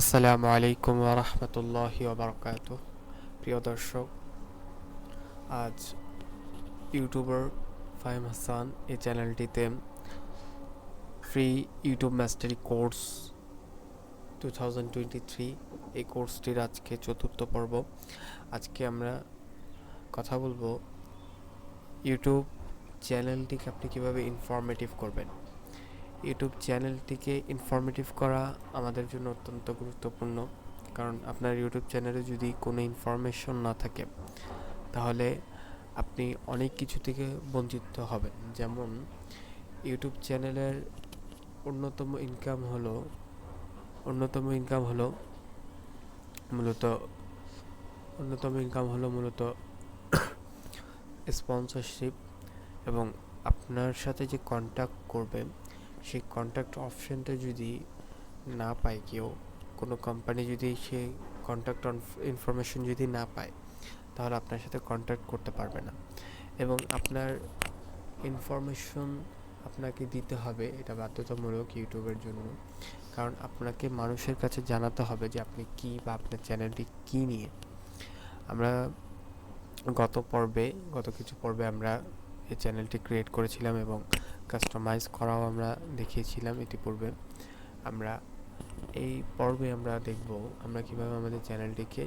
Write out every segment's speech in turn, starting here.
আসসালামু আলাইকুম ওয়া রাহমাতুল্লাহি ওয়া বারাকাতুহু। প্রিয় দর্শক, আজ ইউটিউবার ফাহিম হাসান এই চ্যানেলটিতে ফ্রি ইউটিউব মাস্টারি কোর্স 2023 এই কোর্সটির আজকে চতুর্থ পর্ব। আজকে আমরা কথা বলবো ইউটিউব চ্যানেলটিকে আপনি কিভাবে ইনফরমেটিভ করবেন। ইউটিউব চ্যানেলটিকে ইনফরমেটিভ করা আমাদের জন্য অত্যন্ত গুরুত্বপূর্ণ, কারণ আপনার ইউটিউব চ্যানেলে যদি কোনো ইনফরমেশন না থাকে তাহলে আপনি অনেক কিছু থেকে বঞ্চিত হবেন। যেমন ইউটিউব চ্যানেলের অন্যতম ইনকাম হলো মূলত স্পন্সরশিপ, এবং আপনার সাথে যে কন্ট্যাক্ট করবে সেই কন্ট্যাক্ট অপশনটা যদি না পায় কেউ, কোনো কোম্পানি যদি সেই কন্ট্যাক্ট ইনফরমেশন যদি না পায় তাহলে আপনার সাথে কন্ট্যাক্ট করতে পারবে না। এবং আপনার ইনফরমেশন আপনাকে দিতে হবে, এটা বাধ্যতামূলক ইউটিউবের জন্য, কারণ আপনাকে মানুষের কাছে জানাতে হবে যে আপনি কী বা আপনার চ্যানেলটি কী নিয়ে। আমরা গত কিছু পর্বে আমরা এই চ্যানেলটি ক্রিয়েট করেছিলাম এবং কাস্টমাইজ করাও আমরা দেখিয়েছিলাম ইতিপূর্বে। আমরা এই পর্বে আমরা দেখব আমরা কীভাবে আমাদের চ্যানেলটিকে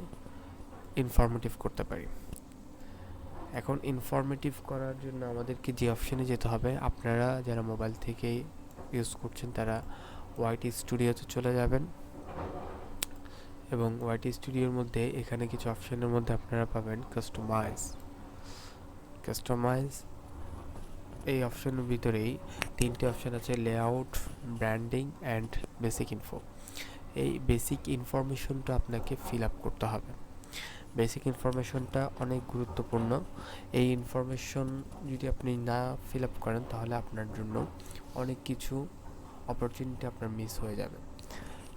ইনফরমেটিভ করতে পারি। এখন ইনফরমেটিভ করার জন্য আমাদেরকে যে অপশানে যেতে হবে, আপনারা যারা মোবাইল থেকে ইউজ করছেন তারা ওয়াইটি স্টুডিওতে চলে যাবেন, এবং ওয়াইটি স্টুডিওর মধ্যে এখানে কিছু অপশানের মধ্যে আপনারা পাবেন কাস্টমাইজ। এই অপশানের ভিতরেই তিনটে অপশান আছে: layout, branding and basic info. এই বেসিক ইনফরমেশনটা আপনাকে ফিল আপ করতে হবে। বেসিক ইনফরমেশনটা অনেক গুরুত্বপূর্ণ। এই ইনফরমেশন যদি আপনি না ফিল আপ করেন তাহলে আপনার জন্য অনেক কিছু অপরচুনিটি আপনার মিস হয়ে যাবে।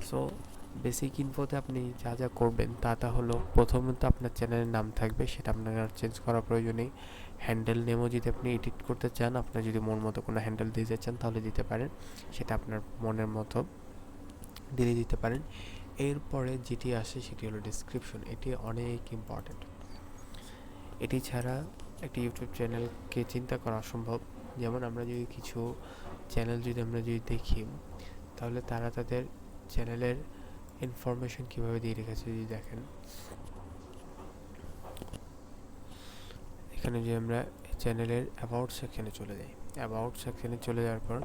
সো বেসিক ইনফোতে আপনি যা যা করবেন তা হলো, প্রথমত আপনার চ্যানেলের নাম থাকবে, সেটা আপনার আর চেঞ্জ করার প্রয়োজন নেই। হ্যান্ডেল নেমও যদি আপনি এডিট করতে চান, আপনার যদি মন মতো কোনো হ্যান্ডেল দিতে চান তাহলে দিতে পারেন, সেটা আপনার মনের মতো দিতে পারেন। এরপরে যেটি আসে সেটি হলো ডেসক্রিপশন। এটি অনেক ইম্পর্ট্যান্ট। এটি ছাড়া একটি ইউটিউব চ্যানেলকে চিন্তা করা অসম্ভব। যেমন আমরা যদি কিছু চ্যানেল আমরা যদি দেখি, তাহলে তারা তাদের চ্যানেলের ইনফরমেশন কীভাবে দিয়ে রেখেছে যদি দেখেন, এখানে যে আমরা চ্যানেলের অ্যাবাউট সেকশনে চলে যাই, অ্যাবাউট সেকশনে চলে যাওয়ার পর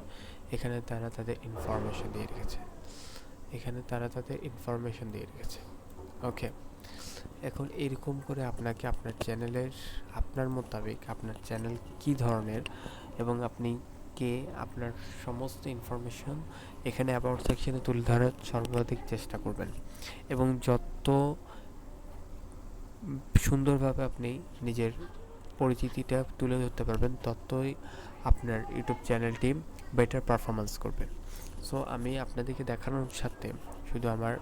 এখানে তারা তাদের ইনফরমেশন দিয়ে রেখেছে। ওকে, এখন এরকম করে আপনাকে আপনার চ্যানেলের আপনার মোতাবেক আপনার চ্যানেল কী ধরনের এবং আপনি কে, আপনার সমস্ত ইনফরমেশন এখানে অ্যাবাউট সেকশনে তুলে ধরার সর্বাধিক চেষ্টা করবেন, এবং যত সুন্দরভাবে আপনি নিজের পরিচিতিটা তুলে ধরতে পারবেন ততই আপনার ইউটিউব চ্যানেলটি বেটার পারফরমেন্স করবে। সো আমি আপনাদেরকে দেখানোর সাথে শুধু আমার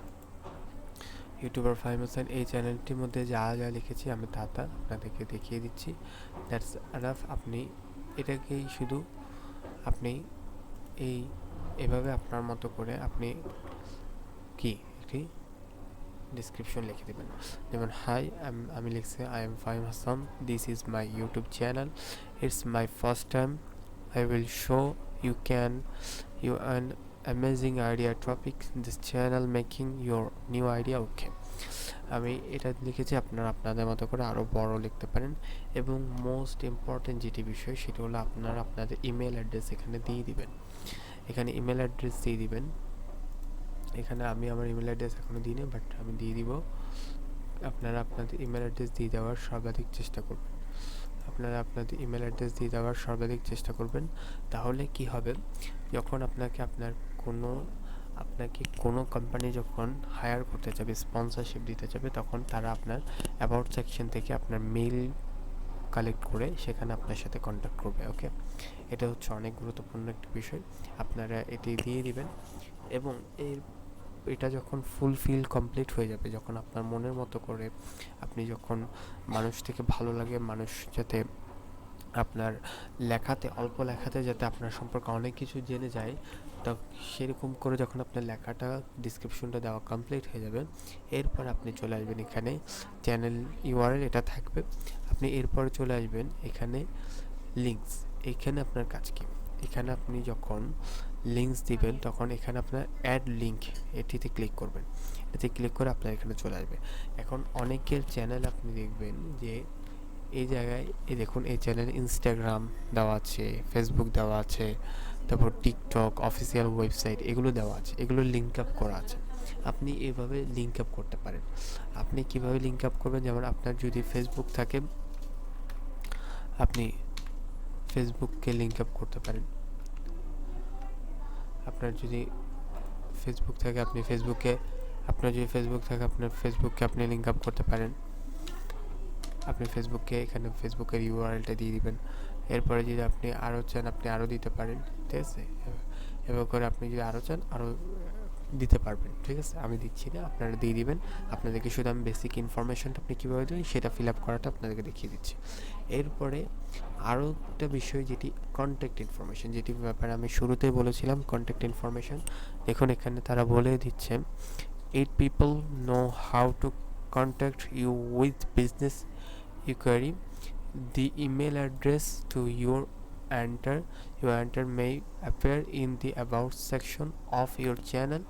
ইউটিউবার ফাহিম হাসান এই চ্যানেলটির মধ্যে যা যা লিখেছি আমি তা আপনাদেরকে দেখিয়ে দিচ্ছি। That's enough. আপনি এটাকেই শুধু আপনি এভাবে আপনার মতো করে আপনি একটি ডিসক্রিপশন লিখে দেবেন। যেমন আমি লিখছি, I am Fahim Hasan, this is my YouTube channel, it's my first time, I will show you an amazing idea topic, this channel making your new idea. ওকে, আমি এটা লিখেছি, আপনারা আপনাদের মতো করে আরও বড় লিখতে পারেন। এবং মোস্ট ইম্পর্টেন্ট যেটি বিষয় সেটি হলো আপনারা আপনাদের ইমেল অ্যাড্রেস এখানে দিয়ে দিবেন। এখানে আমি আমার ইমেল অ্যাড্রেস এখনও দিইনি, বাট আমি দিয়ে দিব। আপনারা আপনাদের ইমেল অ্যাড্রেস দিয়ে দেওয়ার সর্বাধিক চেষ্টা করবেন। তাহলে কি হবে, যখন আপনাকে কোনো কোম্পানি যখন হায়ার করতে যাবে, স্পন্সরশিপ দিতে যাবে, তখন তারা আপনার অ্যাবাউট সেকশন থেকে আপনার মেল কালেক্ট করে সেখানে আপনার সাথে কন্ট্যাক্ট করবে। ওকে, এটা হচ্ছে অনেক গুরুত্বপূর্ণ একটি বিষয়। আপনারা এটি দিয়ে দিবেন, এবং এটা যখন ফুলফিল কমপ্লিট হয়ে যাবে, যখন আপনার মনের মতো করে আপনি যখন মানুষ থেকে ভালো লাগে, মানুষ যাতে আপনার অল্প লেখাতে যাতে আপনার সম্পর্কে অনেক কিছু জেনে যায়, সেরকম করে যখন আপনার লেখাটা ডিসক্রিপশনটা দেওয়া কমপ্লিট হয়ে যাবে, এরপর আপনি চলে আসবেন এখানে চ্যানেল ইউআরএল এটা থাকবে। আপনি এরপরে চলে আসবেন এখানে লিঙ্কস। এখানে আপনার কাজ কি, এখানে আপনি যখন লিঙ্কস দিবেন তখন এখানে আপনার অ্যাড লিঙ্ক এটিতে ক্লিক করবেন। এতে ক্লিক করে আপনার এখানে চলে আসবে। এখন অনেকের চ্যানেল আপনি দেখবেন যে এই জায়গায় এই দেখুন, এই চ্যানেলে ইনস্টাগ্রাম দেওয়া আছে, ফেসবুক দেওয়া আছে, তারপর টিকটক, অফিসিয়াল ওয়েবসাইট এগুলো দেওয়া আছে, এগুলো লিঙ্ক আপ করা আছে। আপনি এভাবে লিঙ্ক আপ করতে পারেন। আপনি কিভাবে লিঙ্ক আপ করবেন, যেমন আপনার যদি ফেসবুক থাকে আপনি ফেসবুককে লিঙ্ক আপ করতে পারেন। আপনার যদি ফেসবুক থাকে আপনি ফেসবুকে, আপনার যদি ফেসবুক থাকে আপনার ফেসবুককে আপনি লিঙ্ক আপ করতে পারেন। আপনি ফেসবুককে এখানে ফেসবুকের ইউআরএলটা দিয়ে দিবেন। এরপরে যদি আপনি আরও চান আপনি আরও দিতে পারেন, ঠিক আছে? এভাবে করে আপনি যদি আরও চান আরও দিতে পারবেন, ঠিক আছে? আমি দিচ্ছি না, আপনারা দিয়ে দিবেন। আপনাদেরকে শুধু আমি বেসিক ইনফরমেশনটা আপনি কীভাবে দেবেন সেটা ফিল আপ করাটা আপনাদেরকে দেখিয়ে দিচ্ছি। এরপরে আরও একটা বিষয় যেটি কন্ট্যাক্ট ইনফরমেশন, যেটি ব্যাপারে আমি শুরুতেই বলেছিলাম কন্ট্যাক্ট ইনফরমেশন। দেখুন এখানে তারা বলে দিচ্ছে 8 people know how to contact you with business inquiry. The email address to you enter may appear in the about section of your channel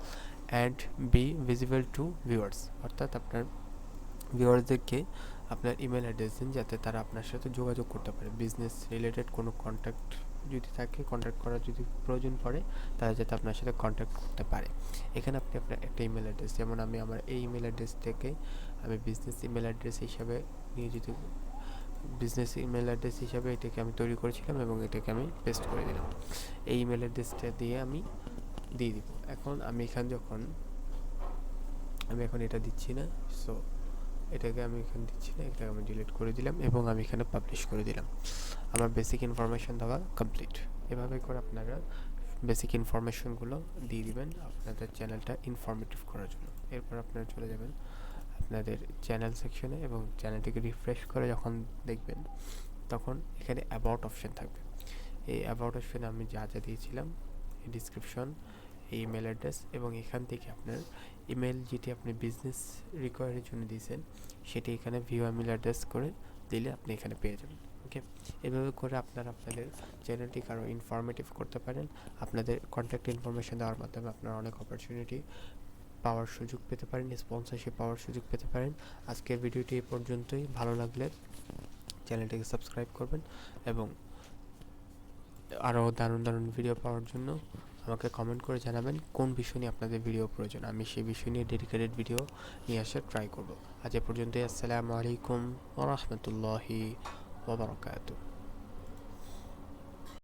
and be visible to viewers. অর্থাৎ আপনার ভিউয়ারদেরকে আপনার email address দিন যাতে তারা আপনার সাথে যোগাযোগ করতে পারে। বিজনেস রিলেটেড কোনো কন্ট্যাক্ট যদি থাকে, কন্ট্যাক্ট করার যদি প্রয়োজন পড়ে, তারা যাতে আপনার সাথে কন্ট্যাক্ট করতে পারে। এখানে আপনি আপনার একটা ইমেল অ্যাড্রেস, যেমন আমি আমার এই ইমেল অ্যাড্রেস থেকে আমি বিজনেস ইমেল অ্যাড্রেস হিসাবে নিয়োজিত বিজনেস ইমেল অ্যাড্রেস হিসাবে এটাকে আমি তৈরি করেছিলাম এবং এটাকে আমি পেস্ট করে দিলাম। এই ইমেল অ্যাড্রেসটা দিয়ে আমি দিয়ে দিব। এখন আমি এখন এটা দিচ্ছি না, সো এটাকে আমি এখানে দিচ্ছি না, এটাকে আমি ডিলিট করে দিলাম এবং আমি এখানে পাবলিশ করে দিলাম। আমার বেসিক ইনফরমেশন দেওয়া কমপ্লিট। এভাবে করে আপনারা বেসিক ইনফরমেশনগুলো দিয়ে দিবেন আপনাদের চ্যানেলটা ইনফরমেটিভ করার জন্য। এরপর আপনারা চলে যাবেন আপনাদের চ্যানেল সেকশনে এবং চ্যানেলটিকে রিফ্রেশ করে যখন দেখবেন তখন এখানে অ্যাবাউট অপশন থাকবে। এই অ্যাবাউট অপশনে আমি যা যা দিয়েছিলাম, ডিসক্রিপশন, ইমেল অ্যাড্রেস এবং এখান থেকে আপনার ইমেল যেটি আপনি বিজনেস রিকোয়ারির জন্য দিয়েছেন সেটি এখানে ভিউ ইমেল অ্যাড্রেস করে দিলে আপনি এখানে পেয়ে যাবেন। ওকে, এভাবে করে আপনারা আপনাদের চ্যানেলটিকে আরও ইনফরমেটিভ করতে পারেন। আপনাদের কন্ট্যাক্ট ইনফরমেশন দেওয়ার মাধ্যমে আপনারা অনেক অপরচুনিটি পাওয়ার সুযোগ পেতে পারেন, স্পন্সরশিপ পাওয়ার সুযোগ পেতে পারেন। আজকের ভিডিওটি এই পর্যন্তই। ভালো লাগলে চ্যানেলটিকে সাবস্ক্রাইব করবেন এবং আরও দারুণ দারুণ ভিডিও পাওয়ার জন্য আমাকে কমেন্ট করে জানাবেন কোন বিষয় নিয়ে আপনাদের ভিডিও প্রয়োজন। আমি সেই বিষয় নিয়ে ডেডিকেটেড ভিডিও নিয়ে আসার ট্রাই করব। আজ এ পর্যন্তই। আসসালামু আলাইকুম ওয়া রাহমাতুল্লাহি ওয়া বারাকাতুহু।